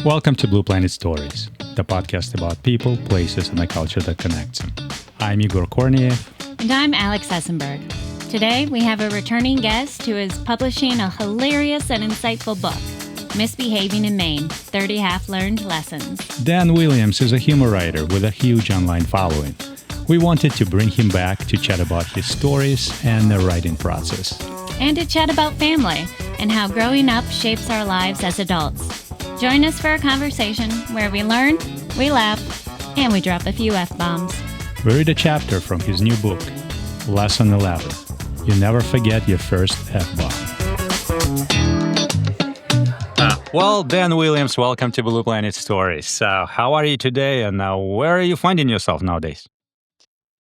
Welcome to Blue Planet Stories, the podcast about people, places, and the culture that connects them. I'm Igor Korniev. And I'm Alex Essenberg. Today, we have a returning guest who is publishing a hilarious and insightful book, Misbehaving in Maine, 30 Half-Learned Lessons. Dan Williams is a humor writer with a huge online following. We wanted to bring him back to chat about his stories and the writing process. And to chat about family and how growing up shapes our lives as adults. Join us for a conversation where we learn, we laugh, and we drop a few F-bombs. We read a chapter from his new book, Lesson 11. You never forget your first F-bomb. Well, Dan Williams, welcome to Blue Planet Stories. How are you today, and where are you finding yourself nowadays?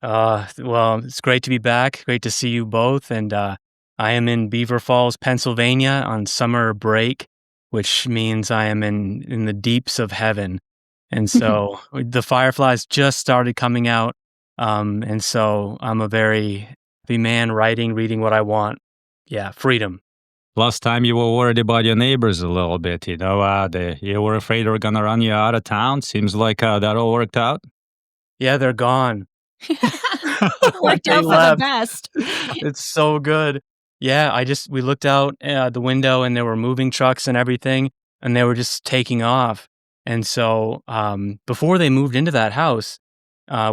Well, it's great to be back. Great to see you both. And I am in Beaver Falls, Pennsylvania on summer break, which means I am in the deeps of heaven. And so the fireflies just started coming out. And so I'm a very happy man reading what I want. Yeah, freedom. Last time you were worried about your neighbors a little bit, you were afraid they were going to run you out of town. Seems like that all worked out. Yeah, they're gone. Worked out for the best. It's so good. Yeah, we looked out the window and there were moving trucks and everything, and they were just taking off. And so before they moved into that house,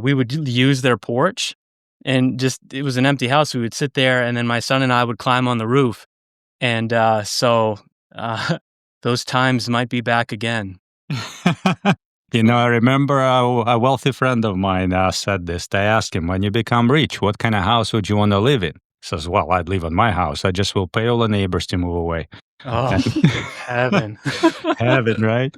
we would use their porch, and it was an empty house. We would sit there, and then my son and I would climb on the roof. And so those times might be back again. I remember a wealthy friend of mine said this. They asked him, when you become rich, what kind of house would you want to live in? He says, well, I'd live in my house. I just will pay all the neighbors to move away. Oh, heaven. Heaven, right?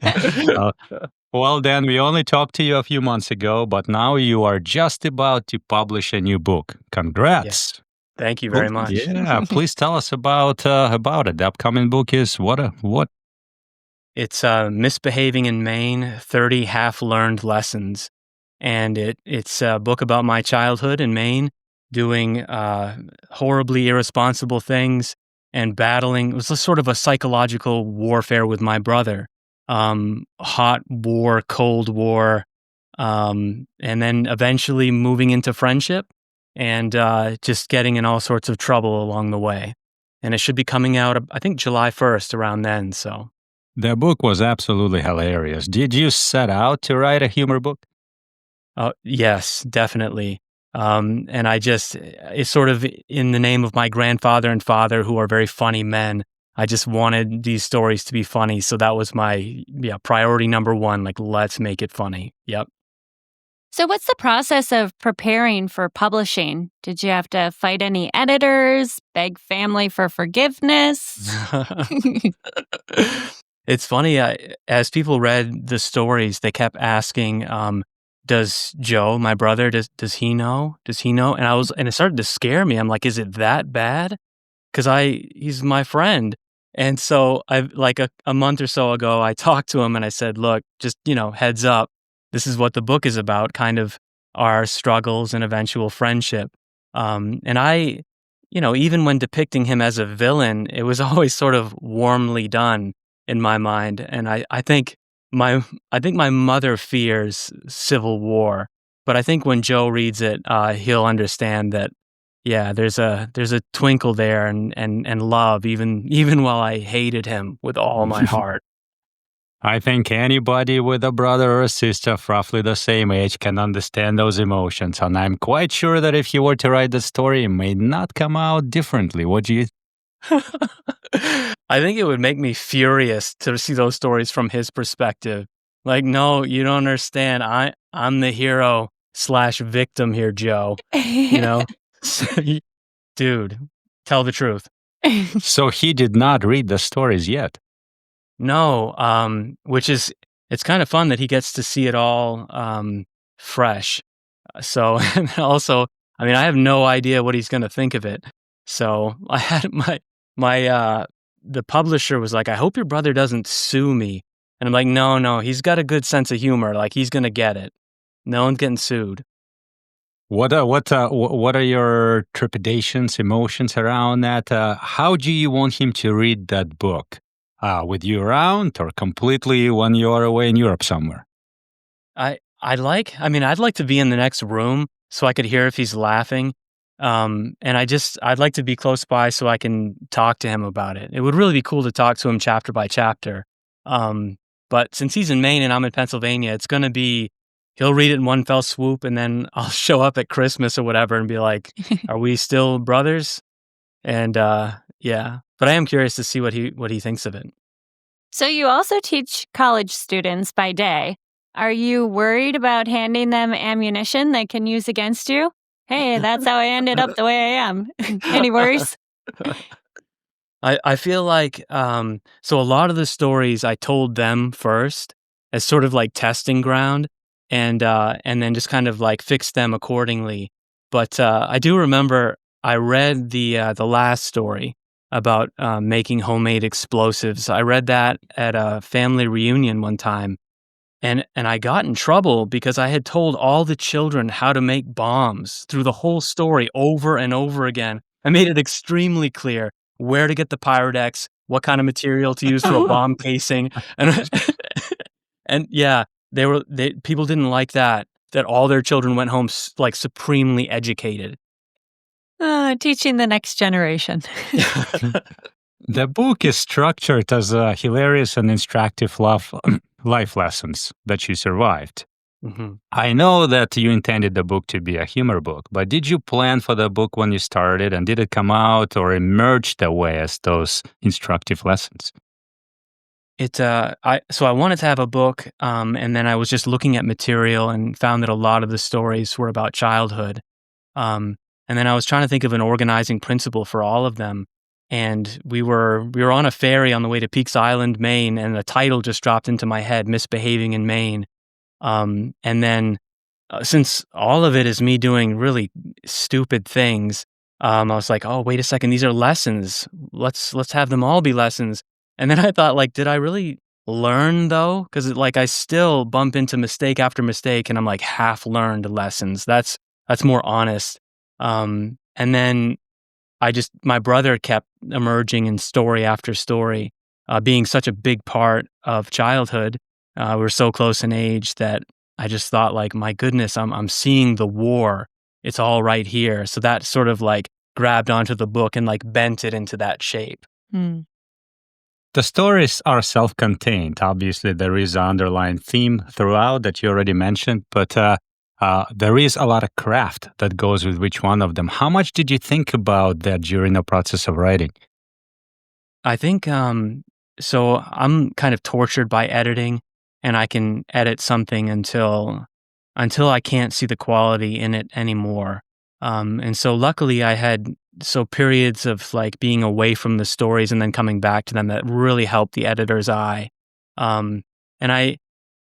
Well, Dan, we only talked to you a few months ago, but now you are just about to publish a new book. Congrats. Yeah. Thank you very much. Yeah, please tell us about it. The upcoming book is what? It's Misbehaving in Maine, 30 Half-Learned Lessons. And it's a book about my childhood in Maine, doing horribly irresponsible things and battling. It was a sort of a psychological warfare with my brother. Hot war, cold war, and then eventually moving into friendship. And just getting in all sorts of trouble along the way. And it should be coming out, I think, July 1st, around then. So the book was absolutely hilarious. Did you set out to write a humor book? Yes, definitely. And it's sort of in the name of my grandfather and father, who are very funny men. I just wanted these stories to be funny. So that was my priority number one. Like, let's make it funny. Yep. So what's the process of preparing for publishing? Did you have to fight any editors, beg family for forgiveness? It's funny, as people read the stories, they kept asking, does Joe, my brother, does he know? Does he know? And it started to scare me. I'm like, is it that bad? Because he's my friend. And so a month or so ago, I talked to him and I said, look, just, heads up. This is what the book is about, kind of our struggles and eventual friendship. And I, even when depicting him as a villain, it was always sort of warmly done in my mind. And I think my mother fears civil war, but I think when Joe reads it, he'll understand that, yeah, there's a twinkle there and love, even while I hated him with all my heart. I think anybody with a brother or a sister of roughly the same age can understand those emotions. And I'm quite sure that if you were to write the story, it may not come out differently. What do you I think it would make me furious to see those stories from his perspective. Like, no, you don't understand. I'm the hero / victim here, Joe. Dude, tell the truth. So he did not read the stories yet. No, it's kind of fun that he gets to see it all fresh. So, and also, I have no idea what he's going to think of it. So I had the publisher was like, I hope your brother doesn't sue me. And I'm like, no, he's got a good sense of humor. Like, he's going to get it. No one's getting sued. What are your trepidations, emotions around that? How do you want him to read that book? with you around, or completely when you are away in Europe somewhere? I'd like to be in the next room so I could hear if he's laughing. And I'd like to be close by so I can talk to him about it. It would really be cool to talk to him chapter by chapter. But since he's in Maine and I'm in Pennsylvania, it's going to be, he'll read it in one fell swoop and then I'll show up at Christmas or whatever and be like, are we still brothers? And, yeah, but I am curious to see what he thinks of it. So you also teach college students by day. Are you worried about handing them ammunition they can use against you? Hey, that's how I ended up the way I am. Any worries? I feel like, so a lot of the stories I told them first as sort of like testing ground and then just kind of like fixed them accordingly. But, I do remember I read the last story about, making homemade explosives. I read that at a family reunion one time, and I got in trouble because I had told all the children how to make bombs through the whole story over and over again. I made it extremely clear where to get the Pyrodex, what kind of material to use for a bomb casing, and and yeah, people didn't like that all their children went home like supremely educated. Teaching the next generation. The book is structured as hilarious and instructive life lessons that you survived. Mhm. I know that you intended the book to be a humor book, but did you plan for the book when you started, and did it come out or emerge that way as those instructive lessons? I wanted to have a book, and then I was just looking at material and found that a lot of the stories were about childhood. And then I was trying to think of an organizing principle for all of them. And we were on a ferry on the way to Peaks Island, Maine, and the title just dropped into my head, Misbehaving in Maine. And then since all of it is me doing really stupid things, I was like, oh, wait a second, these are lessons. Let's have them all be lessons. And then I thought, like, did I really learn though? Because like I still bump into mistake after mistake, and I'm like half learned lessons. That's more honest. And then my brother kept emerging in story after story, being such a big part of childhood. We're so close in age that I just thought, like, my goodness, I'm seeing the war. It's all right here. So that sort of like grabbed onto the book and like bent it into that shape. Hmm. The stories are self-contained. Obviously, there is an underlying theme throughout that you already mentioned, but there is a lot of craft that goes with each one of them. How much did you think about that during the process of writing? I think so I'm kind of tortured by editing, and I can edit something until I can't see the quality in it anymore. And so luckily I had periods of like being away from the stories and then coming back to them that really helped the editor's eye. And I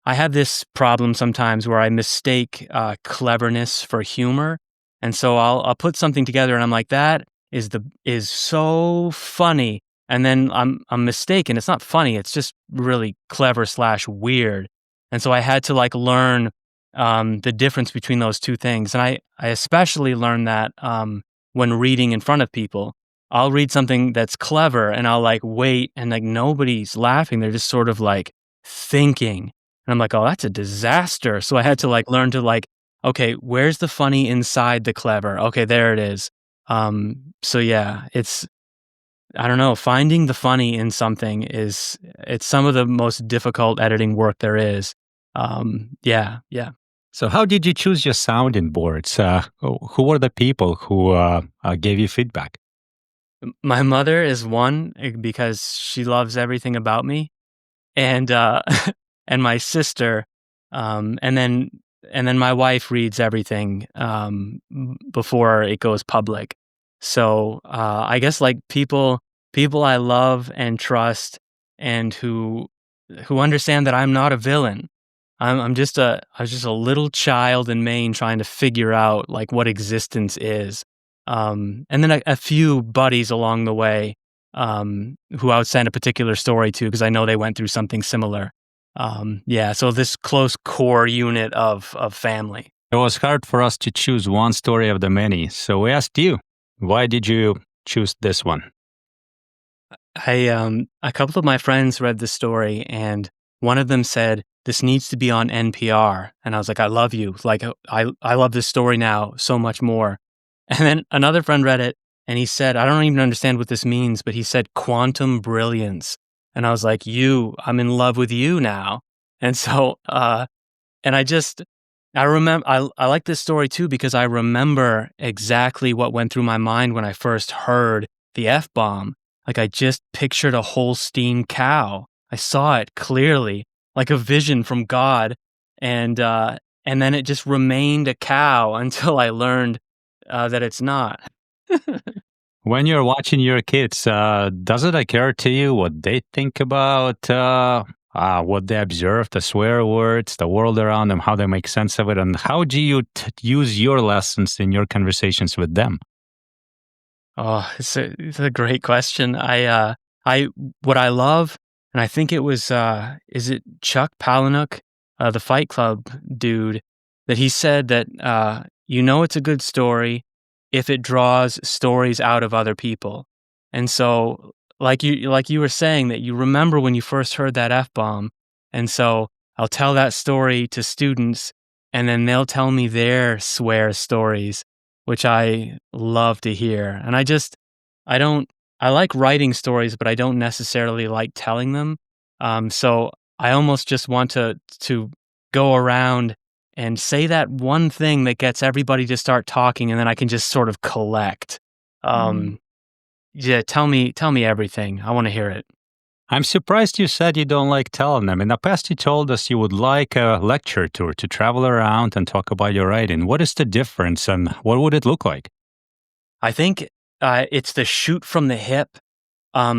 have this problem sometimes where I mistake cleverness for humor, and so I'll put something together and I'm like, that is so funny, and then I'm mistaken. It's not funny. It's just really clever slash weird, and so I had to like learn the difference between those two things, and I especially learned that when reading in front of people. I'll read something that's clever and I'll like wait and like nobody's laughing. They're just sort of like thinking. And I'm like, oh, that's a disaster. So I had to like learn to like, okay, where's the funny inside the clever? Okay, there it is. So yeah, I don't know, finding the funny in something it's some of the most difficult editing work there is. Yeah. So, how did you choose your sounding boards? Who were the people who gave you feedback? My mother is one because she loves everything about me. And and my sister, and then my wife reads everything before it goes public. So I guess like people I love and trust, and who understand that I'm not a villain. I was just a little child in Maine trying to figure out like what existence is. And then a few buddies along the way who I would send a particular story to because I know they went through something similar. Yeah, so this close core unit of family. It was hard for us to choose one story of the many, so we asked you, why did you choose this one? A couple of my friends read the story, and one of them said, "This needs to be on NPR." And I was like, "I love you. Like, I love this story now so much more." And then another friend read it, and he said, "I don't even understand what this means," but he said, "Quantum brilliance." And I was like, I'm in love with you now." And so, and I remember, I like this story too because I remember exactly what went through my mind when I first heard the F bomb. Like, I just pictured a Holstein cow. I saw it clearly, like a vision from God, and and then it just remained a cow until I learned that it's not. When you're watching your kids, does it occur to you what they think about what they observe, the swear words, the world around them, how they make sense of it, and how do you use your lessons in your conversations with them? Oh, it's a great question. I what I love, and I think it was, is it Chuck Palahniuk, the Fight Club dude, that he said that, it's a good story if it draws stories out of other people. And so, like you were saying that you remember when you first heard that F-bomb, and so I'll tell that story to students, and then they'll tell me their swear stories, which I love to hear. And I don't, I like writing stories, but I don't necessarily like telling them. So I almost just want to go around and say that one thing that gets everybody to start talking, and then I can just sort of collect. Mm. Um, yeah, tell me everything. I want to hear it. I'm surprised you said you don't like telling them. In the past, you told us you would like a lecture tour to travel around and talk about your writing. What is the difference and what would it look like? I think it's the shoot from the hip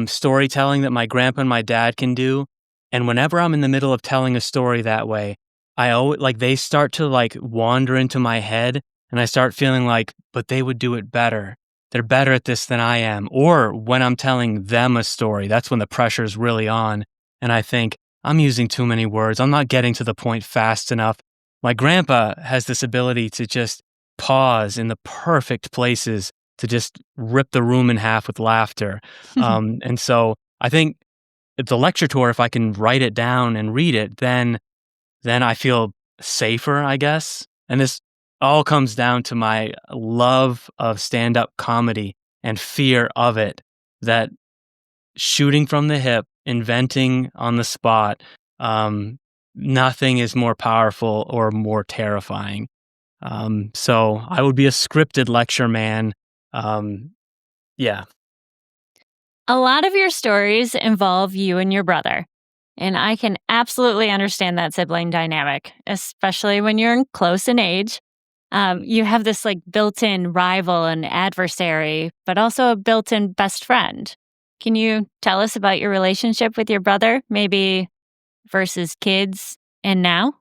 storytelling that my grandpa and my dad can do. And whenever I'm in the middle of telling a story that way, I always like they start to like wander into my head, and I start feeling like, but they would do it better. They're better at this than I am. Or when I'm telling them a story, that's when the pressure's really on. And I think I'm using too many words. I'm not getting to the point fast enough. My grandpa has this ability to just pause in the perfect places to just rip the room in half with laughter. And so I think the lecture tour, if I can write it down and read it, then I feel safer, I guess. And this all comes down to my love of stand-up comedy and fear of it. That shooting from the hip, inventing on the spot, um, nothing is more powerful or more terrifying. So I would be a scripted lecture man. Um, yeah. A lot of your stories involve you and your brother, and I can absolutely understand that sibling dynamic, especially when you're close in age. You have this like built in rival and adversary, but also a built in best friend. Can you tell us about your relationship with your brother, maybe versus kids and now?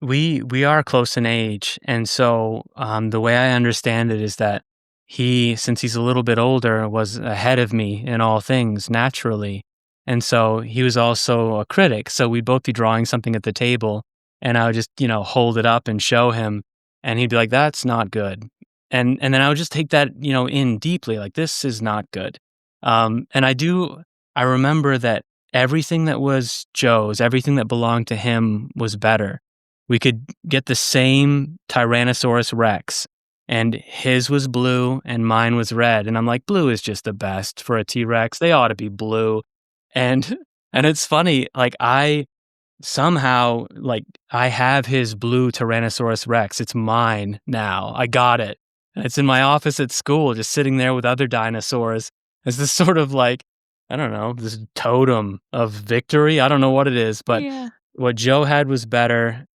We are close in age, and so the way I understand it is that he, since he's a little bit older, was ahead of me in all things naturally, and so he was also a critic. So we'd both be drawing something at the table, and I would just hold it up and show him, and he'd be like, "That's not good," and then I would just take that in deeply, like, "This is not good," and I remember that everything that was Joe's, everything that belonged to him was better. We could get the same Tyrannosaurus Rex, and his was blue and mine was red, and I'm like, "Blue is just the best for a T-Rex, they ought to be blue." And and it's funny, like, I somehow, like, I have his blue Tyrannosaurus Rex, it's mine now, I got it, and it's in my office at school, just sitting there with other dinosaurs. It's this sort of, like, I don't know, this totem of victory, I don't know what it is, but Yeah. what Joe had was better.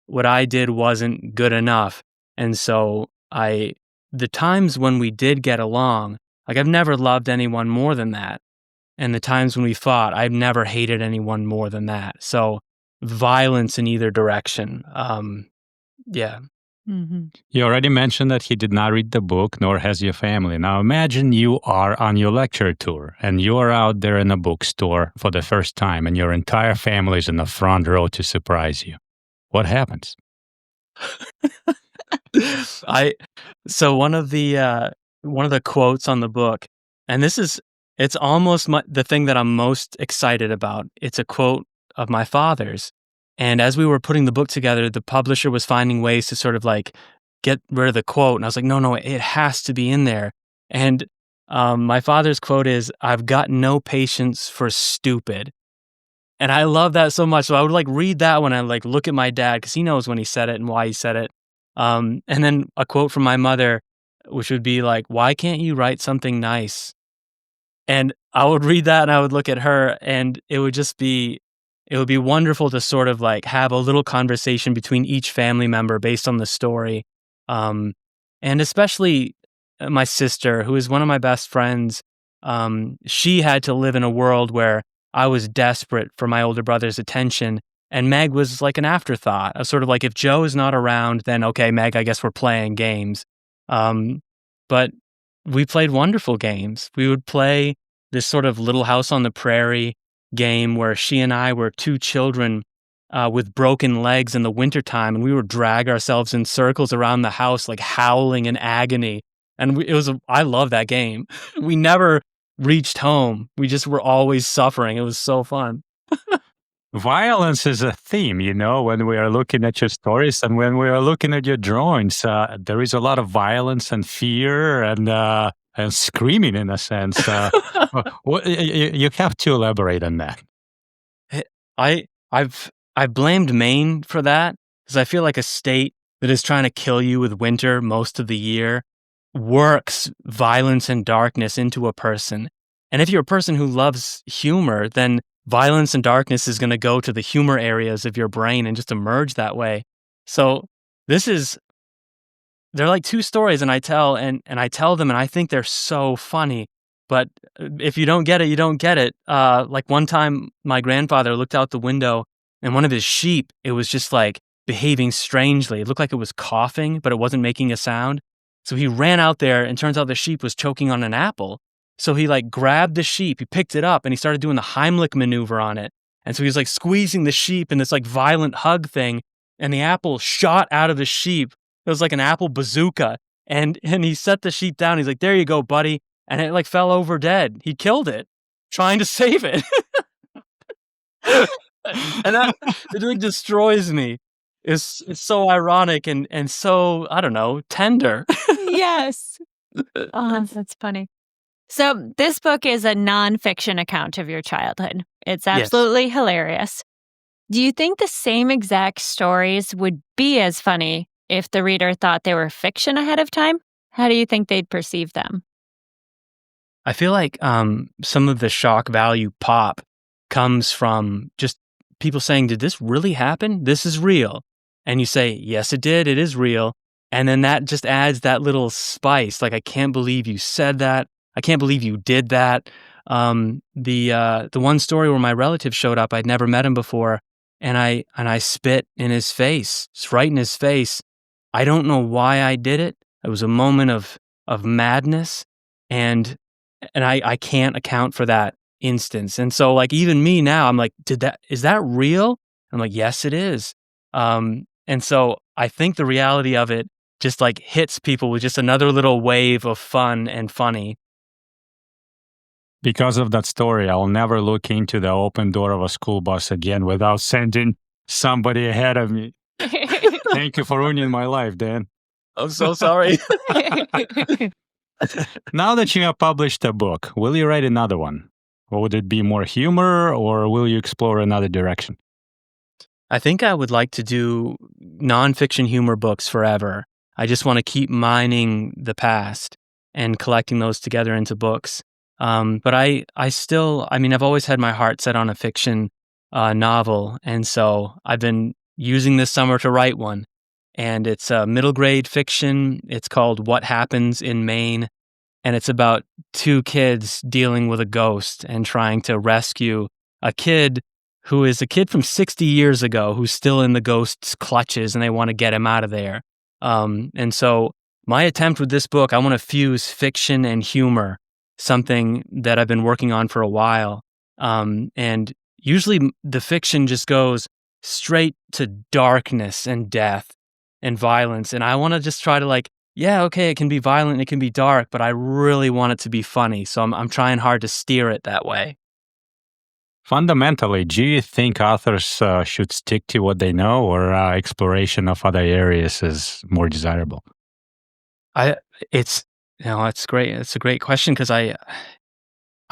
What I did wasn't good enough. And so the times when we did get along, like I've never loved anyone more than that. And the times when we fought, I've never hated anyone more than that. So violence in either direction. Yeah. Hmm. You already mentioned that he did not read the book, nor has your family. Now imagine you are on your lecture tour and you are out there in a bookstore for the first time and your entire family is in the front row to surprise you. What happens? I so one of the quotes on the book, and this is It's almost the thing that I'm most excited about. It's a quote of my father's. And as we were putting the book together, the publisher was finding ways to sort of like get rid of the quote. And I was like, no, no, it has to be in there. And my father's quote is, "I've got no patience for stupid." And I love that so much. So I would like read that when I like look at my dad because he knows when he said it and why he said it. And then a quote from my mother, which would be like, "Why can't you write something nice?" And I would read that and I would look at her and it would be wonderful to sort of like have a little conversation between each family member based on the story. Um, and especially my sister, who is one of my best friends, she had to live in a world where I was desperate for my older brother's attention. And Meg was like an afterthought. I was sort of like, if Joe is not around, then okay, Meg, I guess we're playing games. Um, but we played wonderful games. We would play this sort of Little House on the Prairie game where she and I were two children with broken legs in the wintertime, and we would drag ourselves in circles around the house, like howling in agony. And I love that game. We never reached home. We just were always suffering. It was so fun. Violence is a theme, when we are looking at your stories and when we are looking at your drawings. There is a lot of violence and fear and screaming, in a sense. You have to elaborate on that. I've blamed Maine for that because I feel like a state that is trying to kill you with winter most of the year works violence and darkness into a person. And if you're a person who loves humor, then violence and darkness is going to go to the humor areas of your brain and just emerge that way. So they're like two stories and I tell them and I think they're so funny. But if you don't get it, you don't get it. Like one time my grandfather looked out the window and one of his sheep, it was just like behaving strangely. It looked like it was coughing, but it wasn't making a sound. So he ran out there and turns out the sheep was choking on an apple. So he like grabbed the sheep, he picked it up and he started doing the Heimlich maneuver on it. And so he was like squeezing the sheep in this like violent hug thing. And the apple shot out of the sheep. It was like an apple bazooka. And he set the sheep down. He's like, "There you go, buddy." And it like fell over dead. He killed it, trying to save it. And that it like destroys me. It's so ironic and so, I don't know, tender. Yes. Oh, that's funny. So this book is a nonfiction account of your childhood. It's Yes. absolutely hilarious. Do you think the same exact stories would be as funny if the reader thought they were fiction ahead of time? How do you think they'd perceive them? I feel like some of the shock value pop comes from just people saying, "Did this really happen? This is real." And you say, "Yes, it did. It is real." And then that just adds that little spice. Like, I can't believe you said that. I can't believe you did that. The one story where my relative showed up, I'd never met him before, and I spit in his face, just right in his face. I don't know why I did it. It was a moment of madness, and I can't account for that instance. And so like even me now, I'm like, is that real? I'm like, yes, it is. And so I think the reality of it just like hits people with just another little wave of fun and funny. Because of that story, I'll never look into the open door of a school bus again without sending somebody ahead of me. Thank you for ruining my life, Dan. I'm so sorry. Now that you have published a book, will you write another one? Or would it be more humor, or will you explore another direction? I think I would like to do nonfiction humor books forever. I just want to keep mining the past and collecting those together into books. But I've always had my heart set on a fiction novel. And so I've been using this summer to write one. And it's a middle grade fiction. It's called What Happens in Maine. And it's about two kids dealing with a ghost and trying to rescue a kid who is a kid from 60 years ago who's still in the ghost's clutches and they want to get him out of there. And so my attempt with this book, I want to fuse fiction and humor, something that I've been working on for a while. And usually the fiction just goes straight to darkness and death and violence. And I want to just try to like yeah, okay, it can be violent, it can be dark, but I really want it to be funny. So I'm trying hard to steer it that way. Fundamentally, do you think authors should stick to what they know, or exploration of other areas is more desirable? I it's it's great. It's a great question because I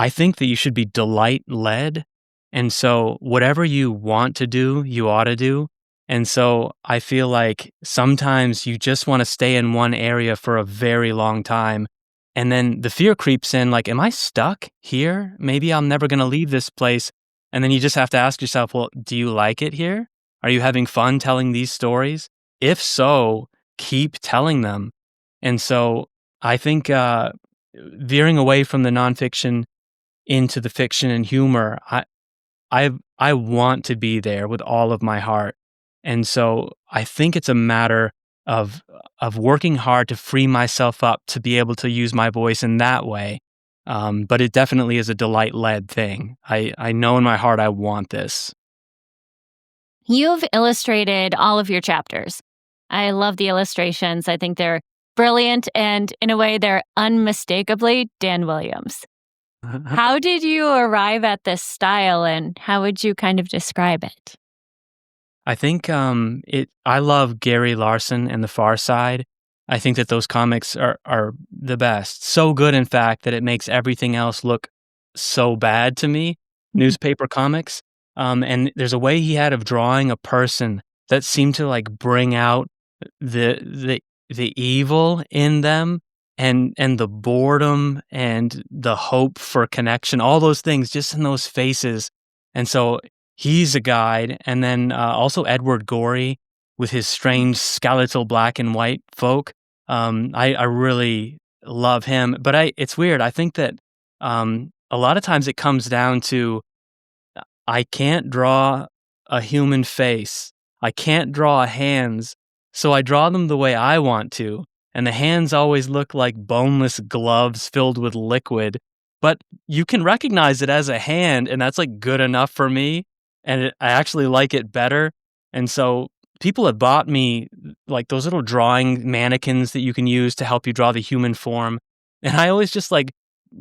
think that you should be delight led. And so whatever you want to do, you ought to do. And so I feel like sometimes you just want to stay in one area for a very long time. And then the fear creeps in like, am I stuck here? Maybe I'm never going to leave this place. And then you just have to ask yourself, well, do you like it here? Are you having fun telling these stories? If so, keep telling them. And so I think veering away from the nonfiction into the fiction and humor, I want to be there with all of my heart. And so I think it's a matter of working hard to free myself up to be able to use my voice in that way. But it definitely is a delight led thing. I know in my heart I want this. You've illustrated all of your chapters. I love the illustrations. I think they're brilliant, and in a way, they're unmistakably Dan Williams. How did you arrive at this style, and how would you kind of describe it? I think I love Gary Larson and The Far Side. I think that those comics are the best. So good, in fact, that it makes everything else look so bad to me. Newspaper comics. And there's a way he had of drawing a person that seemed to like bring out the evil in them, and the boredom and the hope for connection, all those things just in those faces. And so he's a guide. And then also Edward Gorey with his strange skeletal black and white folk. I really love him. But it's weird. I think that a lot of times it comes down to I can't draw a human face. I can't draw hands. So I draw them the way I want to. And the hands always look like boneless gloves filled with liquid. But you can recognize it as a hand, and that's like good enough for me. And I actually like it better. And so people have bought me like those little drawing mannequins that you can use to help you draw the human form. And I always just like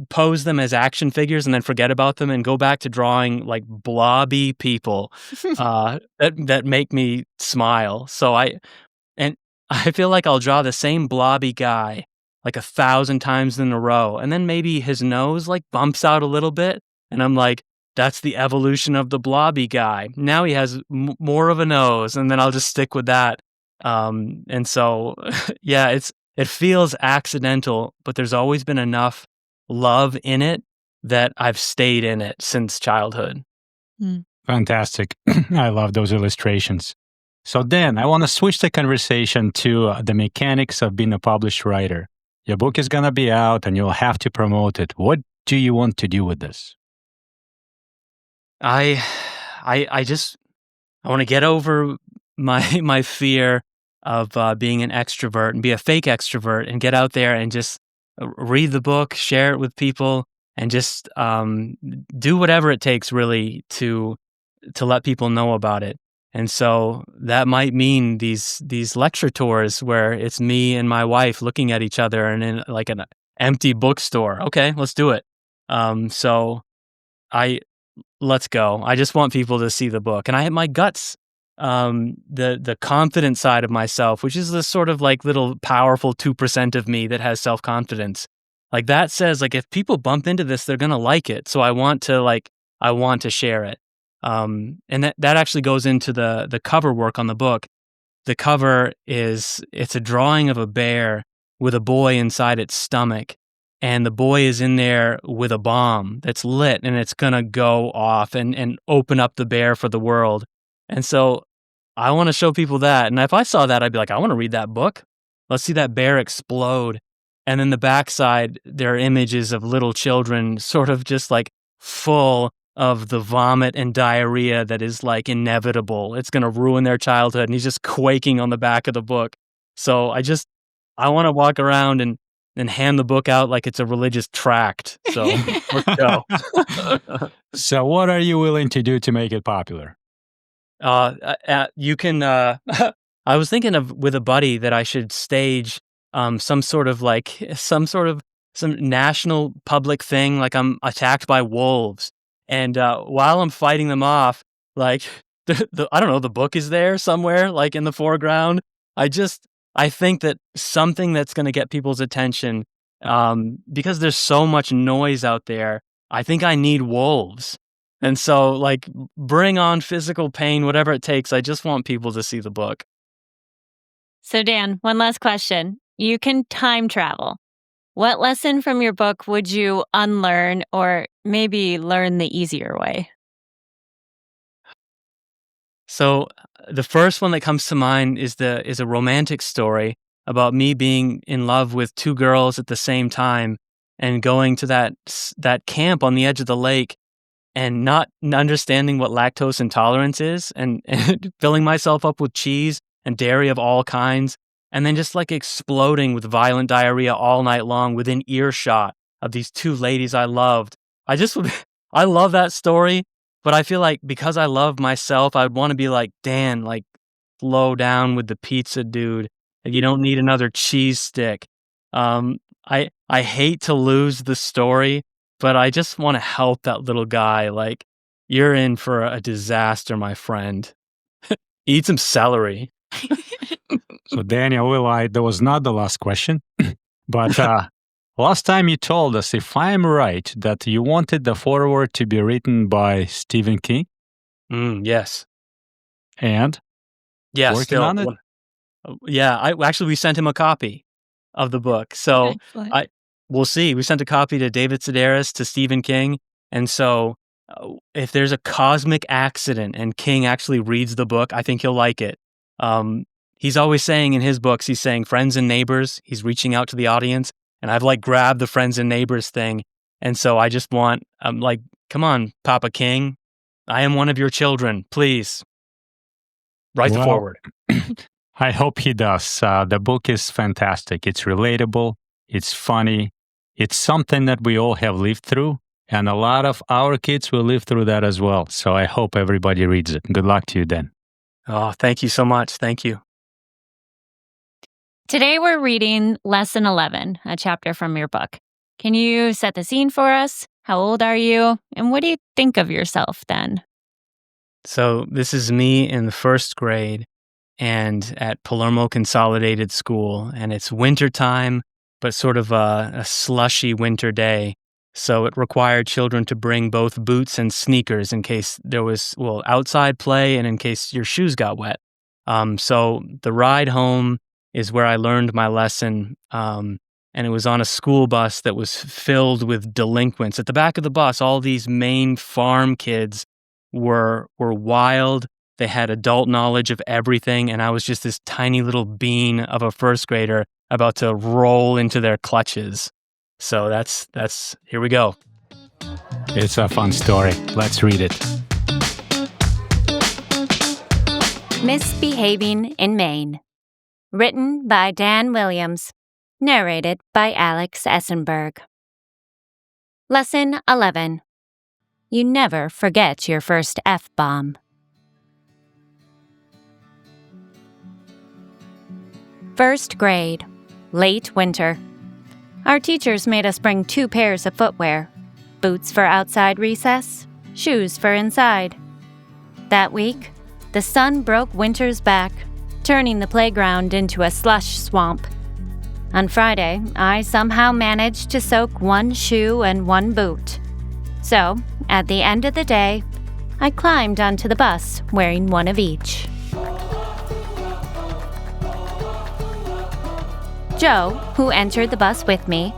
pose them as action figures and then forget about them and go back to drawing like blobby people that make me smile. And I feel like I'll draw the same blobby guy like 1,000 times in a row, and then maybe his nose like bumps out a little bit, and I'm like, that's the evolution of the blobby guy. Now he has more of a nose, and then I'll just stick with that. And so, yeah, it feels accidental, but there's always been enough love in it that I've stayed in it since childhood. Mm. Fantastic. I love those illustrations. So then I want to switch the conversation to the mechanics of being a published writer. Your book is going to be out and you'll have to promote it. What do you want to do with this? I just I want to get over my fear of being an extrovert and be a fake extrovert and get out there and just read the book, share it with people, and just do whatever it takes really to let people know about it. And so that might mean these lecture tours where it's me and my wife looking at each other and in like an empty bookstore. Okay, let's do it. So I let's go. I just want people to see the book, and I have my guts. The confident side of myself, which is this sort of like little powerful 2% of me that has self confidence. Like that says like if people bump into this, they're gonna like it. So I want to share it. And that actually goes into the cover work on the book. The cover it's a drawing of a bear with a boy inside its stomach, and the boy is in there with a bomb that's lit, and it's gonna go off and open up the bear for the world. And so I want to show people that. And if I saw that, I'd be like, I want to read that book. Let's see that bear explode. And then the backside, there are images of little children sort of just like full of the vomit and diarrhea that is like inevitable. It's going to ruin their childhood. And he's just quaking on the back of the book. So I want to walk around and hand the book out like it's a religious tract. So let's go. So what are you willing to do to make it popular? You can. I was thinking of with a buddy that I should stage some sort of some national public thing, like I'm attacked by wolves. And while I'm fighting them off, like I don't know, the book is there somewhere, like in the foreground. I think that something that's going to get people's attention, because there's so much noise out there. I think I need wolves. And so, like, bring on physical pain, whatever it takes. I just want people to see the book. So, Dan, one last question. You can time travel. What lesson from your book would you unlearn or maybe learn the easier way? So the first one that comes to mind is a romantic story about me being in love with two girls at the same time and going to that camp on the edge of the lake and not understanding what lactose intolerance is and filling myself up with cheese and dairy of all kinds and then just like exploding with violent diarrhea all night long within earshot of these two ladies I loved. I just I love that story, but I feel like because I love myself, I'd want to be like, Dan, like slow down with the pizza, dude. Like, you don't need another cheese stick. I hate to lose the story, but I just want to help that little guy. Like, you're in for a disaster, my friend. Eat some celery. So, Daniel, that was not the last question. But last time you told us, if I'm right, that you wanted the foreword to be written by Stephen King. Yes. And yeah, working still, on it? Yeah, we sent him a copy of the book. So Excellent. we'll see. We sent a copy to David Sedaris, to Stephen King. And so if there's a cosmic accident and King actually reads the book, I think he'll like it. He's always saying in his books, he's saying friends and neighbors. He's reaching out to the audience. And I've like grabbed the friends and neighbors thing. And so I just want, like, come on, Papa King. I am one of your children. Please write the forward. I hope he does. The book is fantastic. It's relatable. It's funny. It's something that we all have lived through. And a lot of our kids will live through that as well. So I hope everybody reads it. Good luck to you, Dan. Oh, thank you so much. Thank you. Today we're reading Lesson 11, a chapter from your book. Can you set the scene for us? How old are you? And what do you think of yourself then? So this is me in the first grade and at Palermo Consolidated School. And it's wintertime, but sort of a slushy winter day. So it required children to bring both boots and sneakers in case there was, outside play and in case your shoes got wet. So the ride home is where I learned my lesson. And it was on a school bus that was filled with delinquents. At the back of the bus, all these Maine farm kids were wild. They had adult knowledge of everything. And I was just this tiny little bean of a first grader about to roll into their clutches. So that's here we go. It's a fun story. Let's read it. Misbehaving in Maine. Written by Dan Williams. Narrated by Alex Essenberg. Lesson 11. You never forget your first F-bomb. First grade. Late winter. Our teachers made us bring 2 pairs of footwear. Boots for outside recess, shoes for inside. That week, the sun broke winter's back, turning the playground into a slush swamp. On Friday, I somehow managed to soak 1 shoe and 1 boot. So, at the end of the day, I climbed onto the bus wearing 1 of each. Joe, who entered the bus with me,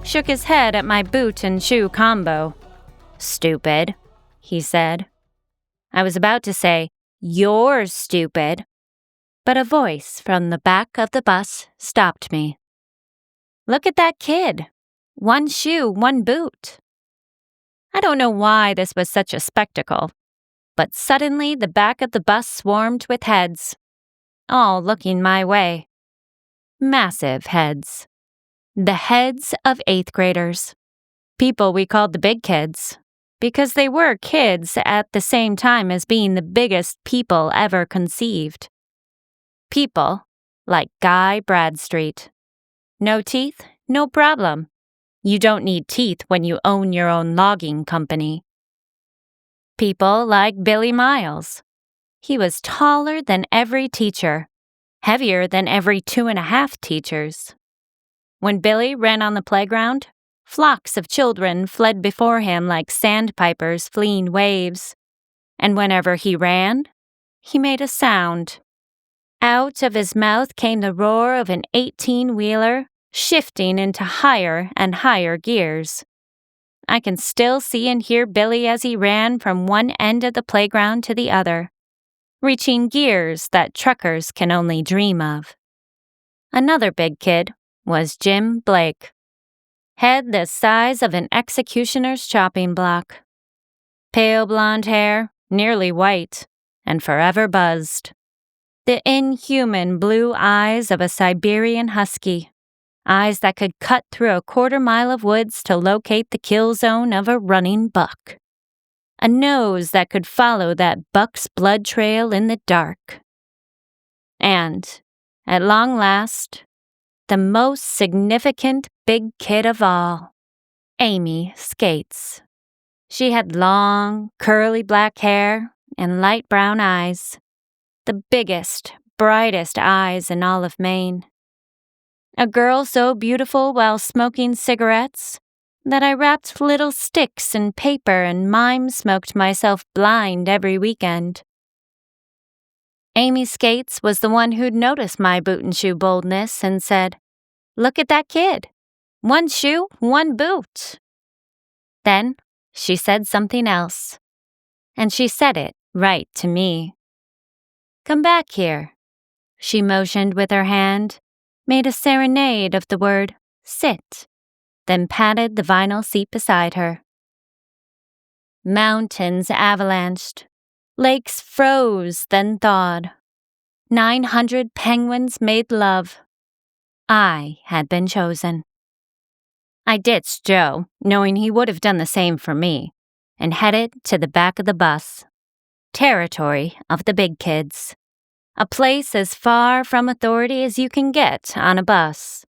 shook his head at my boot and shoe combo. "Stupid," he said. I was about to say, "You're stupid," but a voice from the back of the bus stopped me. "Look at that kid. 1 shoe, 1 boot." I don't know why this was such a spectacle, but suddenly the back of the bus swarmed with heads, all looking my way. Massive heads. The heads of 8th graders. People we called the big kids, because they were kids at the same time as being the biggest people ever conceived. People like Guy Bradstreet. No teeth? No problem. You don't need teeth when you own your own logging company. People like Billy Miles. He was taller than every teacher, heavier than every 2.5 teachers. When Billy ran on the playground, flocks of children fled before him like sandpipers fleeing waves. And whenever he ran, he made a sound. Out of his mouth came the roar of an 18-wheeler, shifting into higher and higher gears. I can still see and hear Billy as he ran from one end of the playground to the other, reaching gears that truckers can only dream of. Another big kid was Jim Blake. Head the size of an executioner's chopping block. Pale blonde hair, nearly white, and forever buzzed. The inhuman blue eyes of a Siberian husky. Eyes that could cut through a 1/4 mile of woods to locate the kill zone of a running buck. A nose that could follow that buck's blood trail in the dark. And, at long last, the most significant big kid of all, Amy Skates. She had long, curly black hair and light brown eyes, the biggest, brightest eyes in all of Maine. A girl so beautiful while smoking cigarettes that I wrapped little sticks in paper and mime-smoked myself blind every weekend. Amy Skates was the one who'd noticed my boot and shoe boldness and said, "Look at that kid. 1 shoe, 1 boot." Then she said something else, and she said it right to me. "Come back here." She motioned with her hand, made a serenade of the word "sit," then patted the vinyl seat beside her. Mountains avalanched. Lakes froze, then thawed. 900 penguins made love. I had been chosen. I ditched Joe, knowing he would have done the same for me, and headed to the back of the bus. Territory of the big kids. A place as far from authority as you can get on a bus.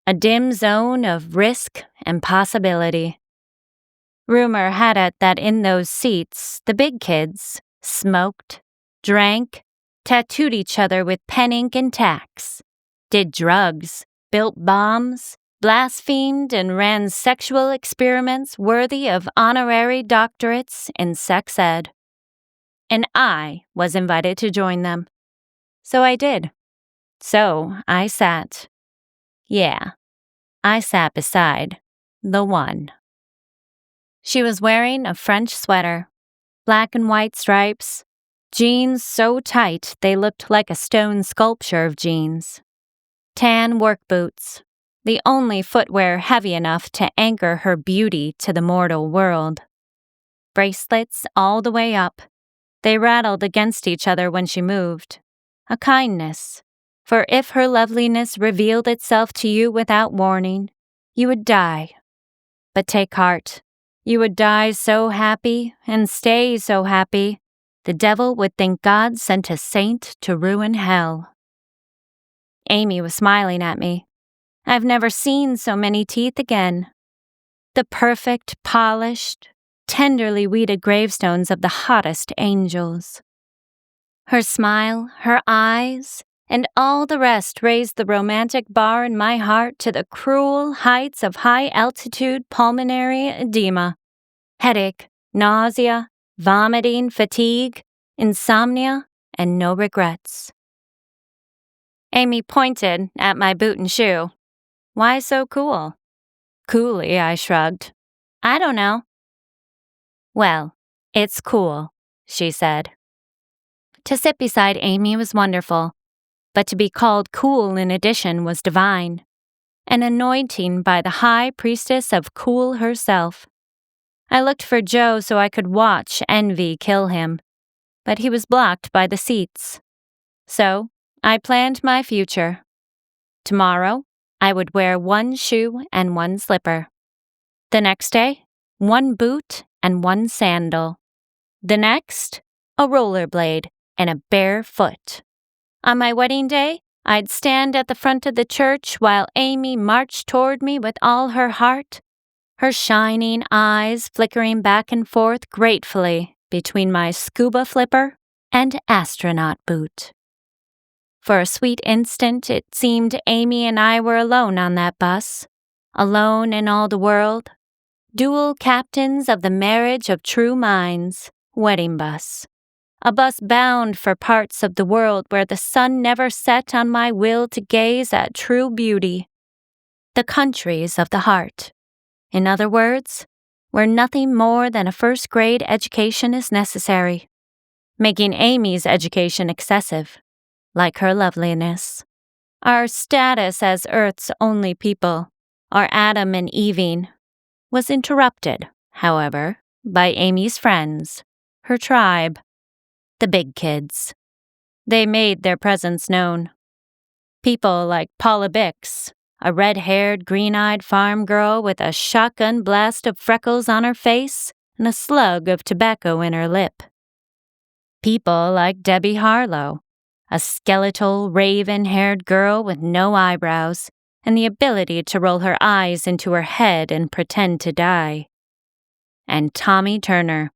A dim zone of risk and possibility. Rumor had it that in those seats, the big kids smoked, drank, tattooed each other with pen ink and tacks, did drugs, built bombs, blasphemed and ran sexual experiments worthy of honorary doctorates in sex ed. And I was invited to join them. So I did. So I sat. Yeah, I sat beside the one. She was wearing a French sweater, black and white stripes, jeans so tight they looked like a stone sculpture of jeans, tan work boots, the only footwear heavy enough to anchor her beauty to the mortal world. Bracelets all the way up. They rattled against each other when she moved. A kindness, for if her loveliness revealed itself to you without warning, you would die. But take heart, you would die so happy and stay so happy, the devil would think God sent a saint to ruin hell. Amy was smiling at me. I've never seen so many teeth again. The perfect, polished, tenderly weeded gravestones of the hottest angels. Her smile, her eyes, and all the rest raised the romantic bar in my heart to the cruel heights of high-altitude pulmonary edema, headache, nausea, vomiting, fatigue, insomnia, and no regrets. Amy pointed at my boot and shoe. Why so cool? Coolly, I shrugged. I don't know. Well, it's cool, she said. To sit beside Amy was wonderful, but to be called cool in addition was divine, an anointing by the high priestess of cool herself. I looked for Joe so I could watch envy kill him, but he was blocked by the seats. So I planned my future. Tomorrow, I would wear 1 shoe and 1 slipper. The next day, 1 boot and 1 sandal. The next, a rollerblade and a bare foot. On my wedding day, I'd stand at the front of the church while Amy marched toward me with all her heart, her shining eyes flickering back and forth gratefully between my scuba flipper and astronaut boot. For a sweet instant, it seemed Amy and I were alone on that bus, alone in all the world, dual captains of the marriage of true minds, wedding bus. A bus bound for parts of the world where the sun never set on my will to gaze at true beauty. The countries of the heart. In other words, where nothing more than a first-grade education is necessary, making Amy's education excessive, like her loveliness. Our status as Earth's only people, our Adam and Eving, was interrupted, however, by Amy's friends, her tribe, the big kids. They made their presence known. People like Paula Bix, a red-haired, green-eyed farm girl with a shotgun blast of freckles on her face and a slug of tobacco in her lip. People like Debbie Harlow, a skeletal, raven-haired girl with no eyebrows and the ability to roll her eyes into her head and pretend to die. And Tommy Turner,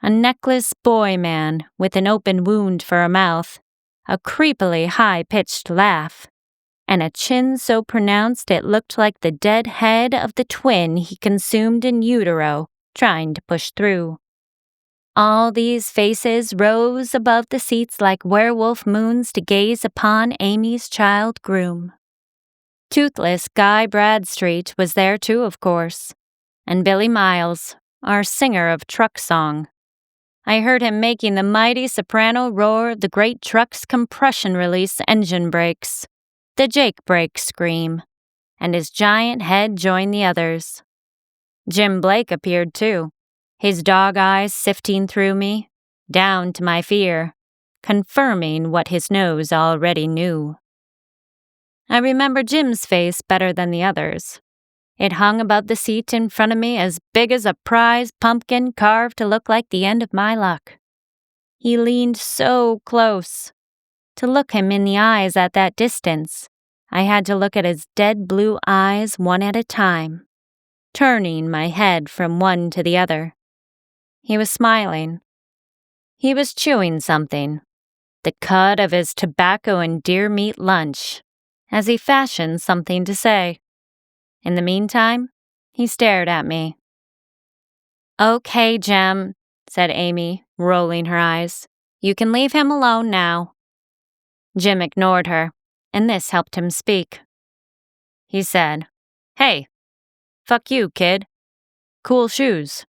a necklace boy man with an open wound for a mouth, a creepily high-pitched laugh, and a chin so pronounced it looked like the dead head of the twin he consumed in utero, trying to push through. All these faces rose above the seats like werewolf moons to gaze upon Amy's child groom. Toothless Guy Bradstreet was there too, of course, and Billy Miles, our singer of truck song. I heard him making the mighty soprano roar of the great truck's compression release engine brakes, the Jake brake scream, and his giant head joined the others. Jim Blake appeared too, his dog eyes sifting through me, down to my fear, confirming what his nose already knew. I remember Jim's face better than the others. It hung above the seat in front of me as big as a prize pumpkin carved to look like the end of my luck. He leaned so close. To look him in the eyes at that distance, I had to look at his dead blue eyes one at a time, turning my head from one to the other. He was smiling. He was chewing something, the cud of his tobacco and deer meat lunch, as he fashioned something to say. In the meantime, he stared at me. "Okay, Jem," said Amy, rolling her eyes. "You can leave him alone now." Jim ignored her, and this helped him speak. He said, "Hey, fuck you, kid. Cool shoes."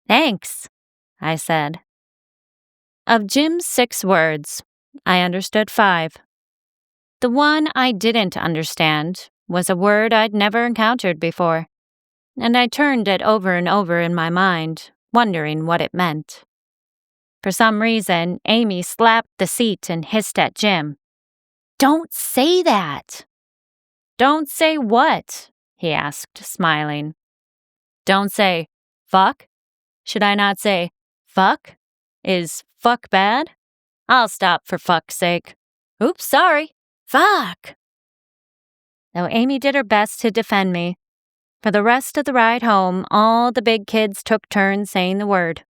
"Thanks," I said. Of Jim's 6 words, I understood 5. The one I didn't understand was a word I'd never encountered before, and I turned it over and over in my mind, wondering what it meant. For some reason, Amy slapped the seat and hissed at Jim. "Don't say that!" "Don't say what?" he asked, smiling. "Don't say fuck? Should I not say fuck? Is fuck bad? I'll stop for fuck's sake. Oops, sorry. Fuck!" Though Amy did her best to defend me, for the rest of the ride home, all the big kids took turns saying the word,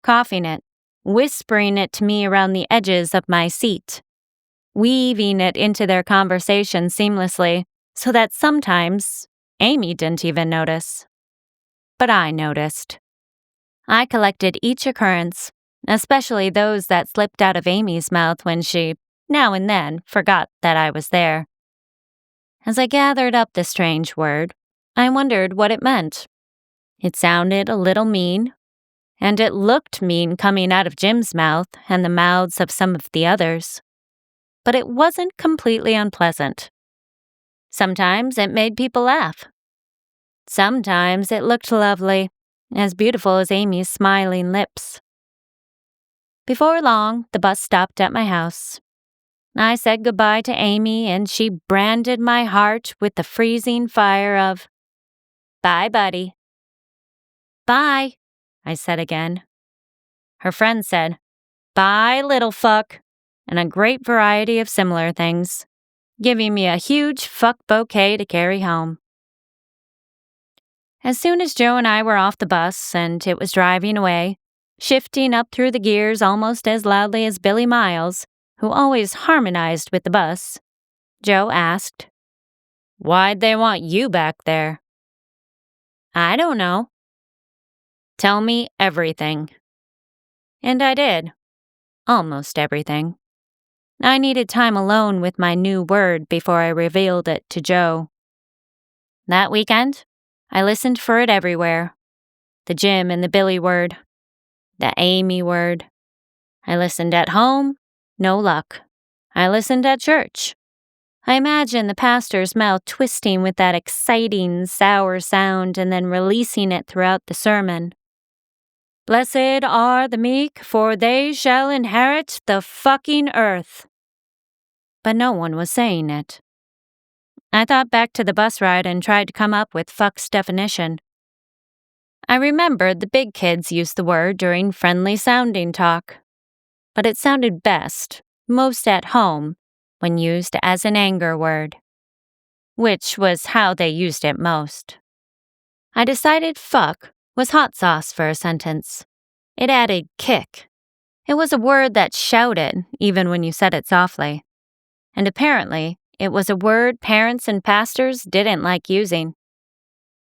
coughing it, whispering it to me around the edges of my seat, weaving it into their conversation seamlessly, so that sometimes Amy didn't even notice. But I noticed. I collected each occurrence, especially those that slipped out of Amy's mouth when she, now and then, forgot that I was there. As I gathered up the strange word, I wondered what it meant. It sounded a little mean, and it looked mean coming out of Jim's mouth and the mouths of some of the others. But it wasn't completely unpleasant. Sometimes it made people laugh. Sometimes it looked lovely, as beautiful as Amy's smiling lips. Before long, the bus stopped at my house. I said goodbye to Amy, and she branded my heart with the freezing fire of, "Bye, buddy." "Bye," I said again. Her friend said, "Bye, little fuck," and a great variety of similar things, giving me a huge fuck bouquet to carry home. As soon as Joe and I were off the bus and it was driving away, shifting up through the gears almost as loudly as Billy Miles, who always harmonized with the bus, Joe asked, "Why'd they want you back there?" "I don't know." "Tell me everything." And I did. Almost everything. I needed time alone with my new word before I revealed it to Joe. That weekend, I listened for it everywhere. The Jim and the Billy word. The Amy word. I listened at home. No luck. I listened at church. I imagined the pastor's mouth twisting with that exciting, sour sound and then releasing it throughout the sermon. "Blessed are the meek, for they shall inherit the fucking earth." But no one was saying it. I thought back to the bus ride and tried to come up with fuck's definition. I remembered the big kids used the word during friendly sounding talk, but it sounded best, most at home, when used as an anger word, which was how they used it most. I decided fuck was hot sauce for a sentence. It added kick. It was a word that shouted, even when you said it softly. And apparently, it was a word parents and pastors didn't like using.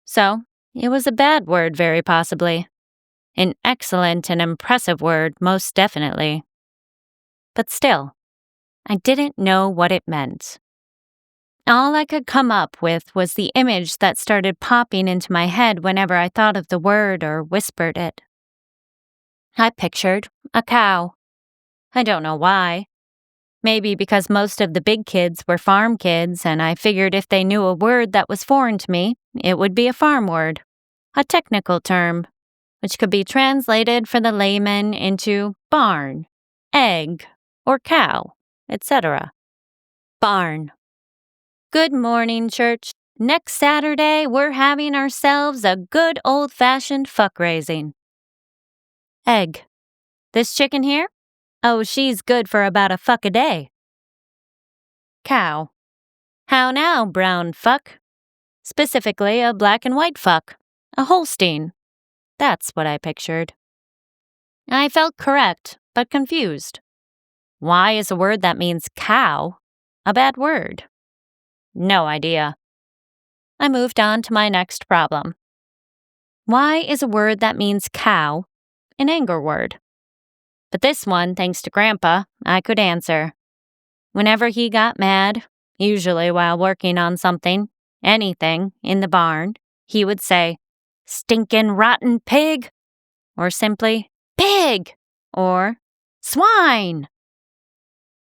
So, it was a bad word, very possibly. An excellent and impressive word, most definitely. But still, I didn't know what it meant. All I could come up with was the image that started popping into my head whenever I thought of the word or whispered it. I pictured a cow. I don't know why. Maybe because most of the big kids were farm kids, and I figured if they knew a word that was foreign to me, it would be a farm word, a technical term, which could be translated for the layman into barn, egg, or cow, etc. Barn. Good morning, church. Next Saturday, we're having ourselves a good old-fashioned fuck-raising. Egg. This chicken here? Oh, she's good for about a fuck a day. Cow. How now, brown fuck? Specifically, a black and white fuck. A Holstein. That's what I pictured. I felt correct, but confused. Why is a word that means cow a bad word? No idea. I moved on to my next problem. Why is a word that means cow an anger word? But this one, thanks to Grandpa, I could answer. Whenever he got mad, usually while working on something, anything, in the barn, he would say, "Stinkin' rotten pig," or simply, "Pig," or "Swine."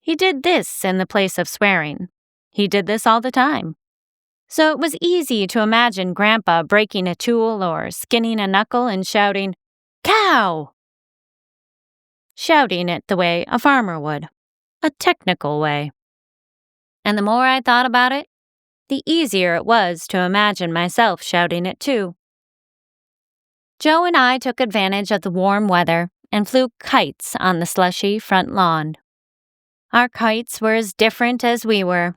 He did this in the place of swearing. He did this all the time. So it was easy to imagine Grandpa breaking a tool or skinning a knuckle and shouting, "Cow!" Shouting it the way a farmer would, a technical way. And the more I thought about it, the easier it was to imagine myself shouting it too. Joe and I took advantage of the warm weather and flew kites on the slushy front lawn. Our kites were as different as we were.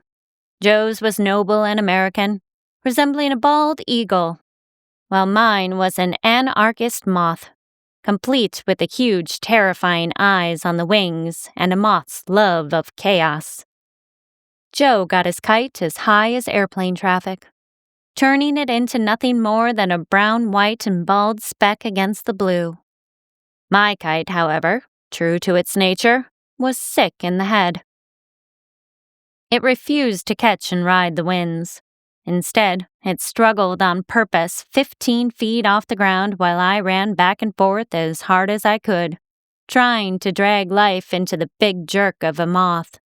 Joe's was noble and American, resembling a bald eagle, while mine was an anarchist moth, complete with the huge, terrifying eyes on the wings and a moth's love of chaos. Joe got his kite as high as airplane traffic, turning it into nothing more than a brown, white, and bald speck against the blue. My kite, however, true to its nature, was sick in the head. It refused to catch and ride the winds. Instead, it struggled on purpose 15 feet off the ground while I ran back and forth as hard as I could, trying to drag life into the big jerk of a moth.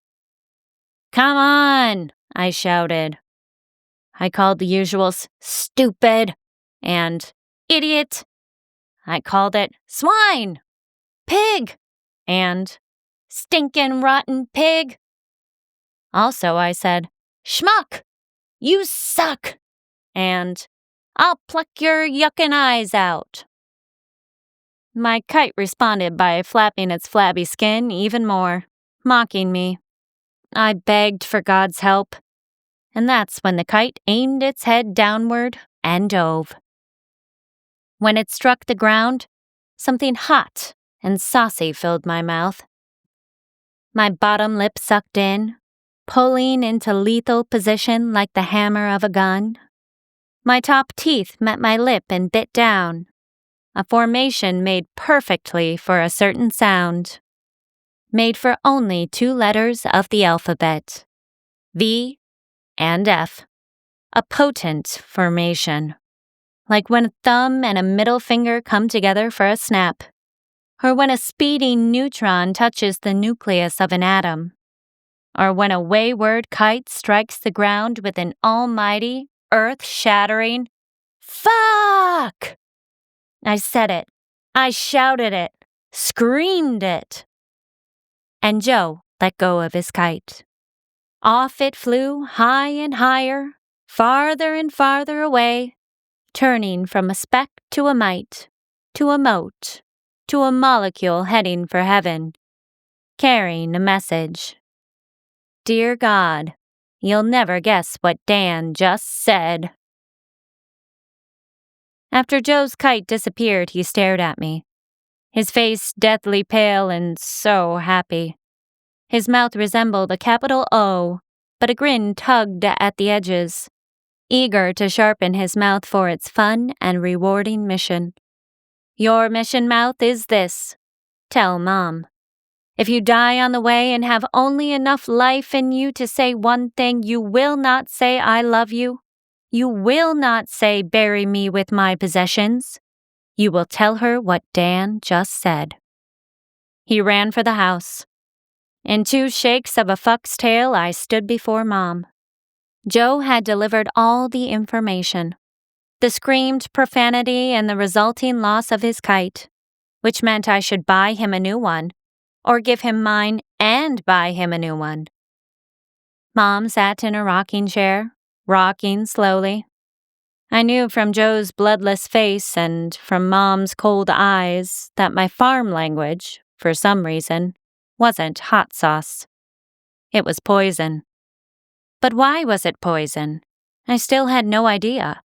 "Come on!" I shouted. I called the usuals "stupid" and "idiot." I called it "swine," "pig," and "stinkin' rotten pig." Also, I said, "schmuck, you suck," and "I'll pluck your yuckin' eyes out." My kite responded by flapping its flabby skin even more, mocking me. I begged for God's help, and that's when the kite aimed its head downward and dove. When it struck the ground, something hot and saucy filled my mouth. My bottom lip sucked in, pulling into lethal position like the hammer of a gun. My top teeth met my lip and bit down, a formation made perfectly for a certain sound, made for only 2 letters of the alphabet, V and F, a potent formation, like when a thumb and a middle finger come together for a snap, or when a speeding neutron touches the nucleus of an atom, or when a wayward kite strikes the ground with an almighty, earth-shattering "Fuck!" I said it. I shouted it. Screamed it. And Joe let go of his kite. Off it flew, high and higher, farther and farther away, turning from a speck to a mite, to a mote, to a molecule heading for heaven, carrying a message. Dear God, you'll never guess what Dan just said. After Joe's kite disappeared, he stared at me, his face deathly pale and so happy. His mouth resembled a capital O, but a grin tugged at the edges, eager to sharpen his mouth for its fun and rewarding mission. Your mission, mouth, is this: tell Mom. If you die on the way and have only enough life in you to say one thing, you will not say I love you. You will not say bury me with my possessions. You will tell her what Dan just said. He ran for the house. In 2 shakes of a fuck's tail, I stood before Mom. Joe had delivered all the information. The screamed profanity and the resulting loss of his kite, which meant I should buy him a new one, or give him mine and buy him a new one. Mom sat in a rocking chair, rocking slowly. I knew from Joe's bloodless face and from Mom's cold eyes that my farm language, for some reason, wasn't hot sauce. It was poison. But why was it poison? I still had no idea.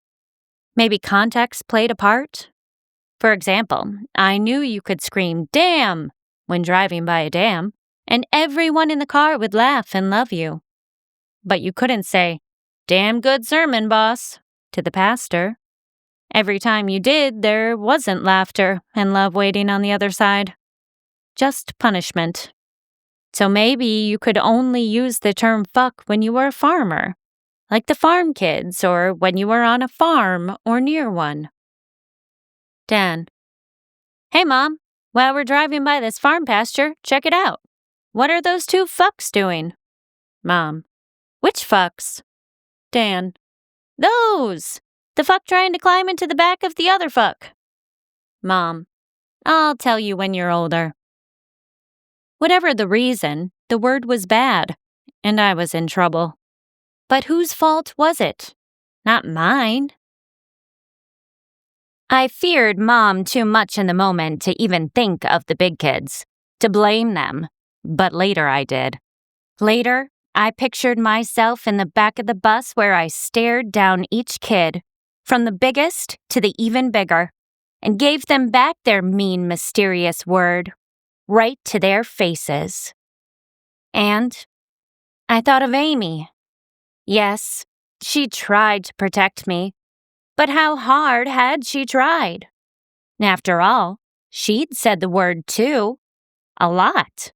Maybe context played a part? For example, I knew you could scream, "Damn!" when driving by a dam, and everyone in the car would laugh and love you. But you couldn't say, "Damn good sermon, boss," to the pastor. Every time you did, there wasn't laughter and love waiting on the other side. Just punishment. So maybe you could only use the term fuck when you were a farmer, like the farm kids, or when you were on a farm or near one. Dan: Hey, Mom, while we're driving by this farm pasture, check it out. What are those 2 fucks doing? Mom: Which fucks? Dan: Those! The fuck trying to climb into the back of the other fuck. Mom: I'll tell you when you're older. Whatever the reason, the word was bad, and I was in trouble. But whose fault was it? Not mine. I feared Mom too much in the moment to even think of the big kids, to blame them, but later I did. Later, I pictured myself in the back of the bus where I stared down each kid, from the biggest to the even bigger, and gave them back their mean, mysterious word, right to their faces. And I thought of Amy. Yes, she tried to protect me, but how hard had she tried? After all, she'd said the word too, a lot.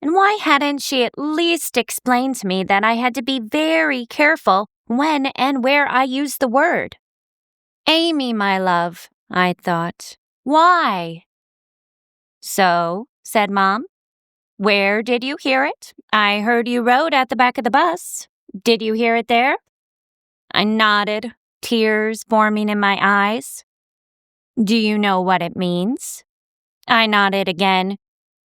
And why hadn't she at least explained to me that I had to be very careful when and where I used the word? Amy, my love, I thought, why? So, said Mom, where did you hear it? I heard you rode at the back of the bus. Did you hear it there? I nodded, tears forming in my eyes. Do you know what it means? I nodded again,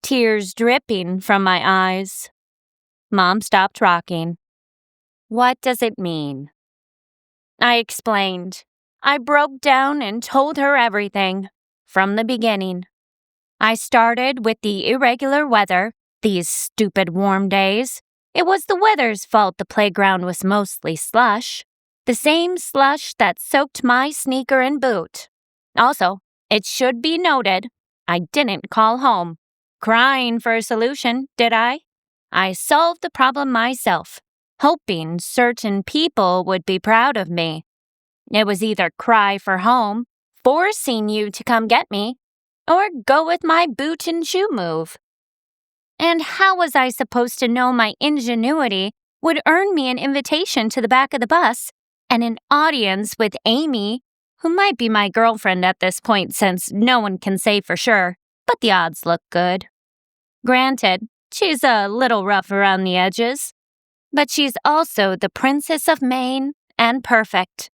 tears dripping from my eyes. Mom stopped rocking. What does it mean? I explained. I broke down and told her everything, from the beginning. I started with the irregular weather, these stupid warm days. It was the weather's fault the playground was mostly slush. The same slush that soaked my sneaker and boot. Also, it should be noted, I didn't call home, crying for a solution, did I? I solved the problem myself, hoping certain people would be proud of me. It was either cry for home, forcing you to come get me, or go with my boot and shoe move. And how was I supposed to know my ingenuity would earn me an invitation to the back of the bus and an audience with Amy, who might be my girlfriend at this point since no one can say for sure, but the odds look good. Granted, she's a little rough around the edges, but she's also the Princess of Maine and perfect.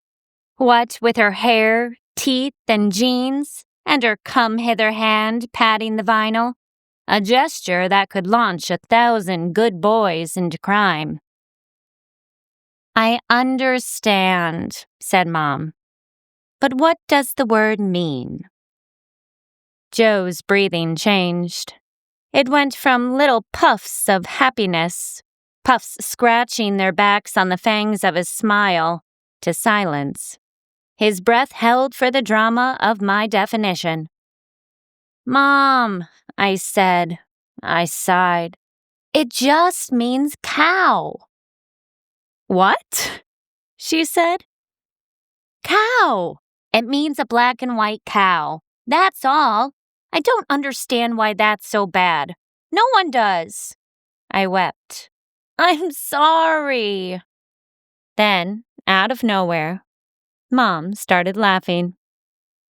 What with her hair, teeth, and jeans, and her come-hither hand patting the vinyl, a gesture that could launch 1,000 good boys into crime. I understand, said Mom. But what does the word mean? Joe's breathing changed. It went from little puffs of happiness, puffs scratching their backs on the fangs of his smile, to silence. His breath held for the drama of my definition. Mom, I said. I sighed. It just means cow. What? She said. Cow. It means a black and white cow. That's all. I don't understand why that's so bad. No one does. I wept. I'm sorry. Then, out of nowhere, Mom started laughing.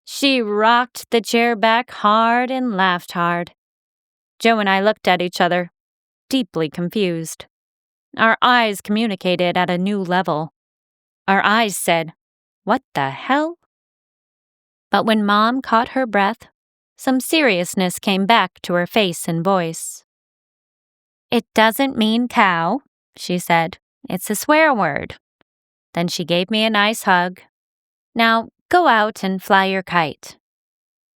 She rocked the chair back hard and laughed hard. Joe and I looked at each other, deeply confused. Our eyes communicated at a new level. Our eyes said, "What the hell?" But when Mom caught her breath, some seriousness came back to her face and voice. It doesn't mean cow, she said. It's a swear word. Then she gave me a nice hug. Now go out and fly your kite.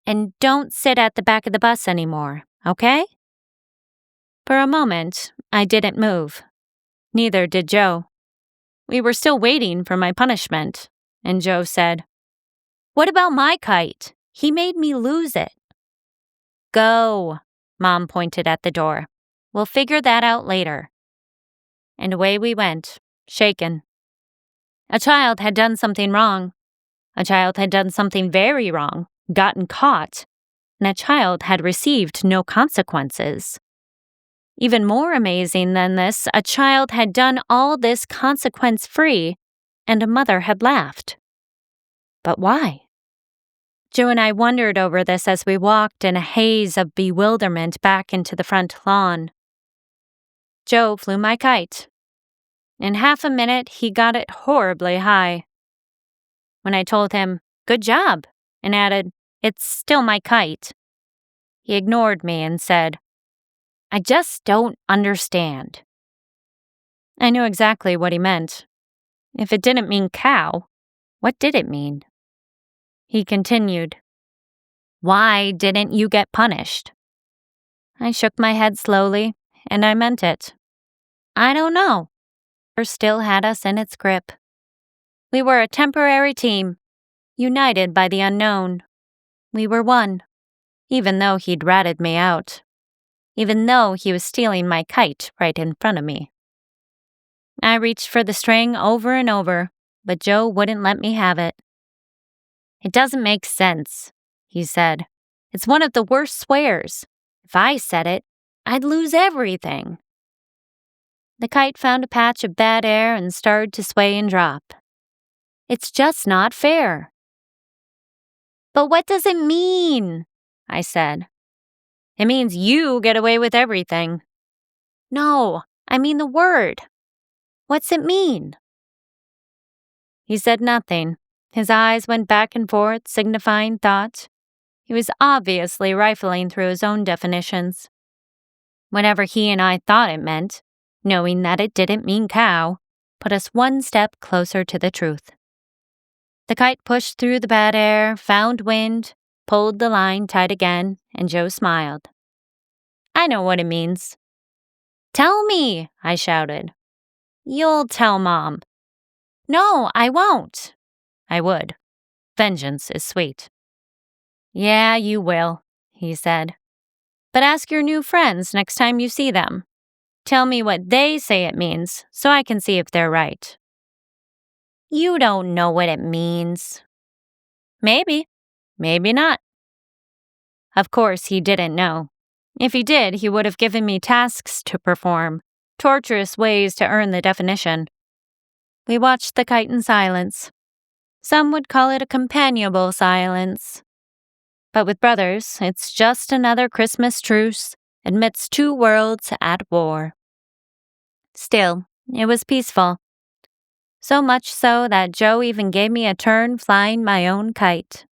And don't sit at the back of the bus anymore, okay? For a moment, I didn't move. Neither did Joe. We were still waiting for my punishment, and Joe said, What about my kite? He made me lose it. Go, Mom pointed at the door. We'll figure that out later. And away we went, shaken. A child had done something wrong. A child had done something very wrong, gotten caught, and a child had received no consequences. Even more amazing than this, a child had done all this consequence-free, and a mother had laughed. But why? Joe and I wondered over this as we walked in a haze of bewilderment back into the front lawn. Joe flew my kite. In half a minute, he got it horribly high. When I told him, Good job, and added, It's still my kite, he ignored me and said, I just don't understand. I knew exactly what he meant. If it didn't mean cow, what did it mean? He continued, Why didn't you get punished? I shook my head slowly, and I meant it. I don't know. It still had us in its grip. We were a temporary team, united by the unknown. We were one, even though he'd ratted me out. Even though he was stealing my kite right in front of me. I reached for the string over and over, but Joe wouldn't let me have it. It doesn't make sense, he said. It's one of the worst swears. If I said it, I'd lose everything. The kite found a patch of bad air and started to sway and drop. It's just not fair. But what does it mean? I said. It means you get away with everything. No, I mean the word. What's it mean? He said nothing. His eyes went back and forth, signifying thought. He was obviously rifling through his own definitions. Whatever he and I thought it meant, knowing that it didn't mean cow, put us one step closer to the truth. The kite pushed through the bad air, found wind, pulled the line tight again, and Joe smiled. I know what it means. Tell me, I shouted. You'll tell Mom. No, I won't. I would. Vengeance is sweet. Yeah, you will, he said. But ask your new friends next time you see them. Tell me what they say it means so I can see if they're right. You don't know what it means. Maybe. Maybe not. Of course, he didn't know. If he did, he would have given me tasks to perform, torturous ways to earn the definition. We watched the kite in silence. Some would call it a companionable silence. But with brothers, it's just another Christmas truce amidst two worlds at war. Still, it was peaceful. So much so that Joe even gave me a turn flying my own kite.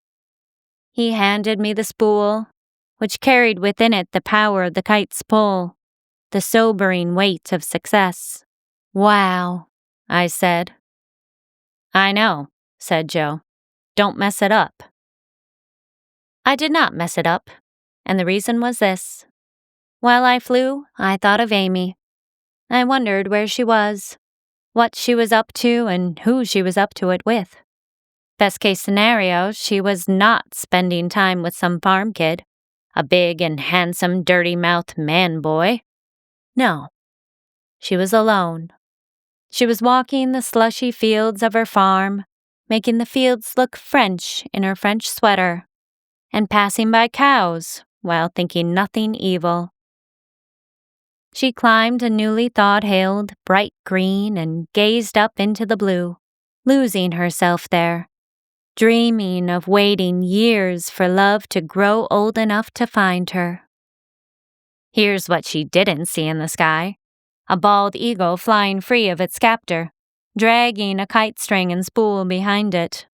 He handed me the spool, which carried within it the power of the kite's pull, the sobering weight of success. Wow, I said. I know, said Joe. Don't mess it up. I did not mess it up, and the reason was this. While I flew, I thought of Amy. I wondered where she was, what she was up to, and who she was up to it with. Best case scenario, she was not spending time with some farm kid, a big and handsome dirty-mouthed man-boy. No, she was alone. She was walking the slushy fields of her farm, making the fields look French in her French sweater, and passing by cows while thinking nothing evil. She climbed a newly thawed-hailed, bright green and gazed up into the blue, losing herself there, dreaming of waiting years for love to grow old enough to find her. Here's what she didn't see in the sky. A bald eagle flying free of its captor, dragging a kite string and spool behind it.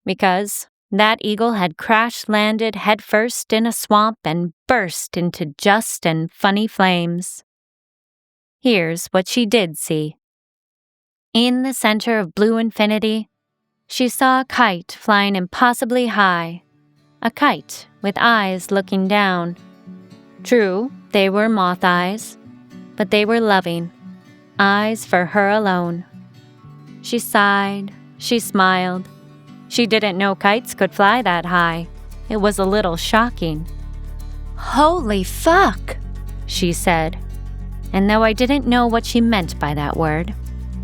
Because that eagle had crash-landed headfirst in a swamp and burst into just and funny flames. Here's what she did see. In the center of blue infinity, she saw a kite flying impossibly high, a kite with eyes looking down. True, they were moth eyes, but they were loving, eyes for her alone. She sighed, she smiled. She didn't know kites could fly that high. It was a little shocking. Holy fuck, she said. And though I didn't know what she meant by that word,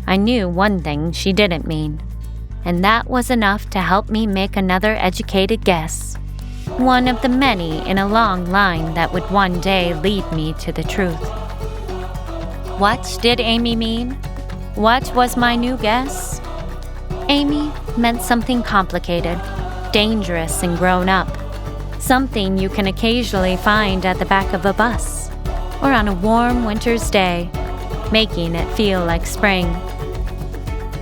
I knew one thing she didn't mean. And that was enough to help me make another educated guess. One of the many in a long line that would one day lead me to the truth. What did Amy mean? What was my new guess? Amy meant something complicated, dangerous and grown up. Something you can occasionally find at the back of a bus, or on a warm winter's day, making it feel like spring.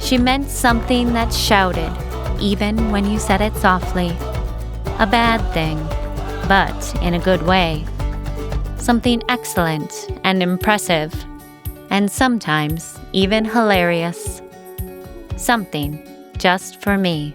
She meant something that shouted, even when you said it softly. A bad thing, but in a good way. Something excellent and impressive, and sometimes even hilarious. Something just for me.